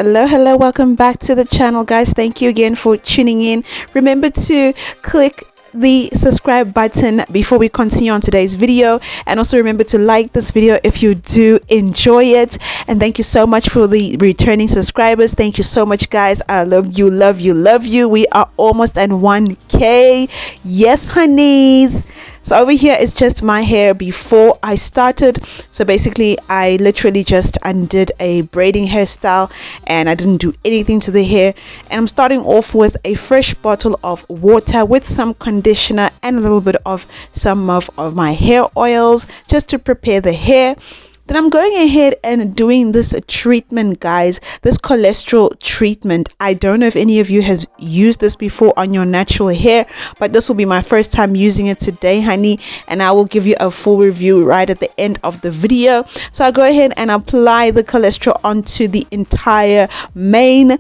Hello, welcome back to the channel, guys. Thank you again for tuning in. Remember to click the subscribe button before we continue on today's video, and also remember to like this video if you do enjoy it. And thank you so much for the returning subscribers. Thank you so much, guys. I love you. We are almost at 1K. Yes, honeys. So over here is just my hair before I started. So basically I literally just undid a braiding hairstyle and I didn't do anything to the hair, and I'm starting off with a fresh bottle of water with some conditioner and a little bit of some of my hair oils just to prepare the hair. Then I'm going ahead and doing this treatment, guys, this cholesterol treatment. I don't know if any of you has used this before on your natural hair, but this will be my first time using it today, honey, and I will give you a full review right at the end of the video. So I'll go ahead and apply the cholesterol onto the entire mane.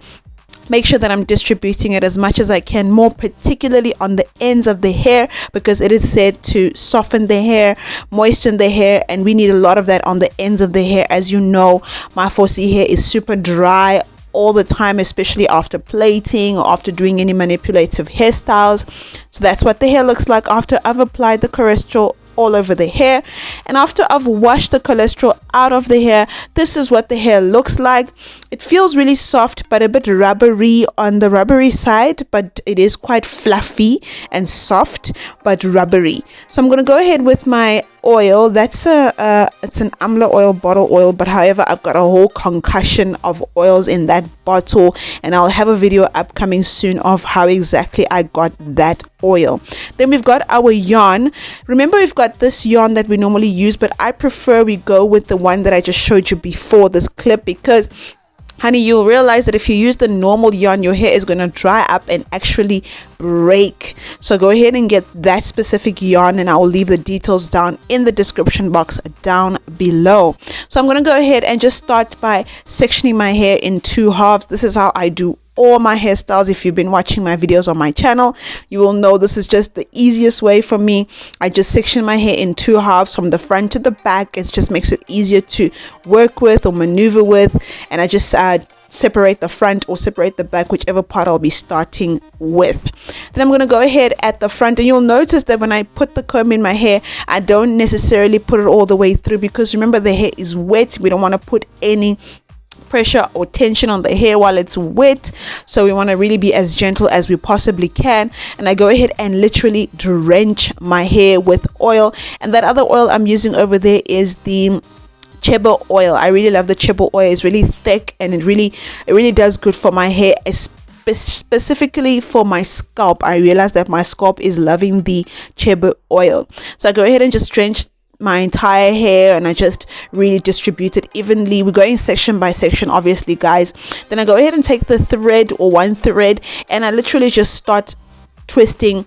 Make sure that I'm distributing it as much as I can, more particularly on the ends of the hair, because it is said to soften the hair, moisten the hair, and we need a lot of that on the ends of the hair. As you know, my 4C hair is super dry all the time, especially after plating or after doing any manipulative hairstyles. So that's what the hair looks like after I've applied the cholesterol all over the hair. And after I've washed the cholesterol out of the hair, this is what the hair looks like. It feels really soft but a bit rubbery on the rubbery side, but it is quite fluffy and soft but rubbery. So I'm going to go ahead with my oil. That's it's an amla oil, bottle oil, but however I've got a whole concussion of oils in that bottle, and I'll have a video upcoming soon of how exactly I got that oil. Then we've got our yarn. Remember, we've got this yarn that we normally use, but I prefer we go with the one that I just showed you before this clip, because honey, you'll realize that if you use the normal yarn, your hair is going to dry up and actually break. So go ahead and get that specific yarn, and I will leave the details down in the description box down below. So I'm going to go ahead and just start by sectioning my hair in 2 halves. This is how I do all my hairstyles. If you've been watching my videos on my channel, you will know this is just the easiest way for me. I just section my hair in 2 halves from the front to the back. It just makes it easier to work with or maneuver with, and I just separate the front or separate the back, whichever part I'll be starting with. Then I'm going to go ahead at the front, and you'll notice that when I put the comb in my hair, I don't necessarily put it all the way through, because remember, the hair is wet. We don't want to put any pressure or tension on the hair while it's wet, so we want to really be as gentle as we possibly can. And I go ahead and literally drench my hair with oil, and that other oil I'm using over there is the 𝒌𝒑 oil. I really love the 𝒌𝒑 oil. It's really thick, and it really does good for my hair, specifically for my scalp. I realize that my scalp is loving the 𝒌𝒑 oil, so I go ahead and just drench my entire hair, and I just really distribute it evenly. We're going section by section, obviously, guys. Then I go ahead and take the thread, or one thread, and I literally just start twisting,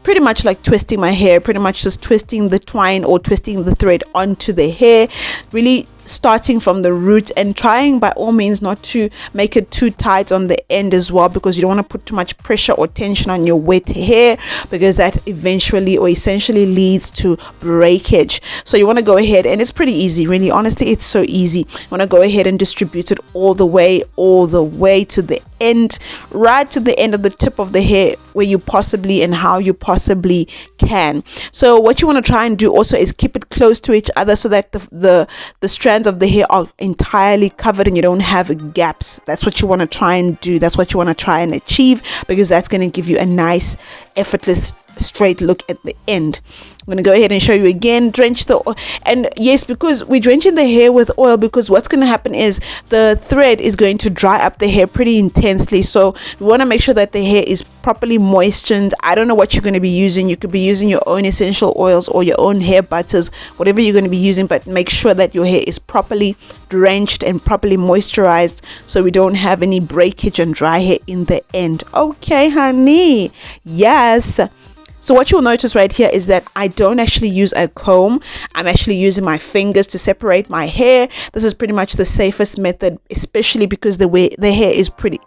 pretty much like twisting my hair, pretty much just twisting the twine or twisting the thread onto the hair, really starting from the root, and trying by all means not to make it too tight on the end as well, because you don't want to put too much pressure or tension on your wet hair, because that eventually or essentially leads to breakage. So you want to go ahead, and it's pretty easy, really, honestly, it's so easy. You want to go ahead and distribute it all the way to the end, right to the end of the tip of the hair, where you possibly and how you possibly can. So what you want to try and do also is keep it close to each other, so that the strands of the hair are entirely covered and you don't have gaps. That's what you want to try and do. That's what you want to try and achieve, because that's going to give you a nice, effortless, straight look at the end. I'm going to go ahead and show you again. Drench the oil. And yes, because we're drenching the hair with oil, because what's going to happen is the thread is going to dry up the hair pretty intensely. So we want to make sure that the hair is properly moistened. I don't know what you're going to be using. You could be using your own essential oils or your own hair butters, whatever you're going to be using, but make sure that your hair is properly drenched and properly moisturized, so we don't have any breakage and dry hair in the end. Okay, honey. Yes. So what you'll notice right here is that I don't actually use a comb. I'm actually using my fingers to separate my hair. This is pretty much the safest method, especially because the hair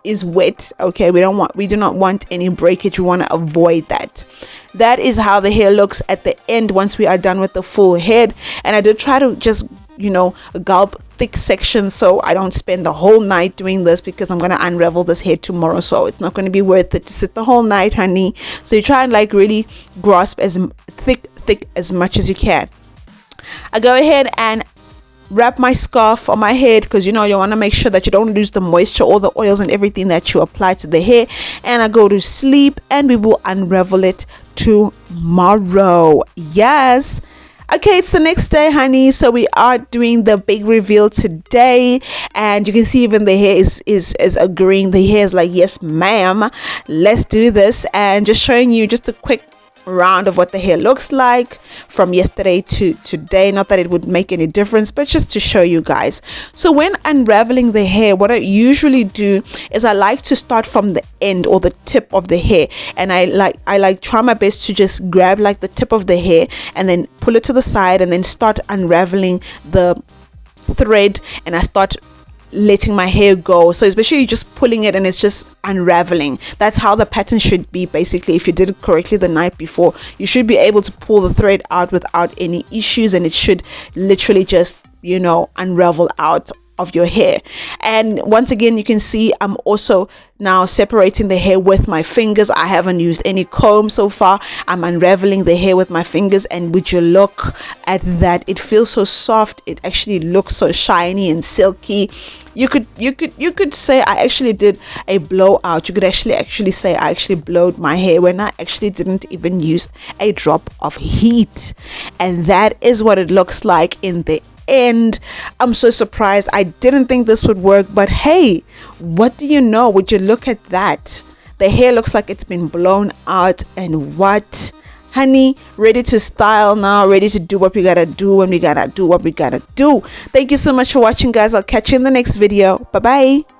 is wet. Okay, we do not want any breakage. We want to avoid that. That is how the hair looks at the end once we are done with the full head. And I did try to just you know, gulp thick section, so I don't spend the whole night doing this, because I'm going to unravel this hair tomorrow, so it's not going to be worth it to sit the whole night, honey. So you try and like really grasp as thick as much as you can. I go ahead and wrap my scarf on my head, because you know you want to make sure that you don't lose the moisture, all the oils and everything that you apply to the hair. And I go to sleep, and we will unravel it tomorrow. Yes. Okay, it's the next day, honey, so we are doing the big reveal today, and you can see even the hair is agreeing. The hair is like, yes ma'am, let's do this. And just showing you just a quick round of what the hair looks like from yesterday to today. Not that it would make any difference, but just to show you guys. So when unraveling the hair, what I usually do is I like to start from the end or the tip of the hair, and I like try my best to just grab like the tip of the hair and then pull it to the side, and then start unraveling the thread, and I start letting my hair go. So especially just pulling it and it's just unraveling. That's how the pattern should be. Basically, if you did it correctly the night before, you should be able to pull the thread out without any issues, and it should literally just, you know, unravel out of your hair. And once again, you can see I'm also now separating the hair with my fingers. I haven't used any comb so far. I'm unraveling the hair with my fingers, and would you look at that, it feels so soft. It actually looks so shiny and silky. You could say I actually did a blowout. You could actually say I actually blowed my hair when I actually didn't even use a drop of heat. And that is what it looks like in the end. I'm so surprised. I didn't think this would work, but hey, what do you know? Would you look at that? The hair looks like it's been blown out, and what, honey, ready to style now, ready to do what we gotta do, and we gotta do what we gotta do. Thank you so much for watching, guys. I'll catch you in the next video. Bye bye.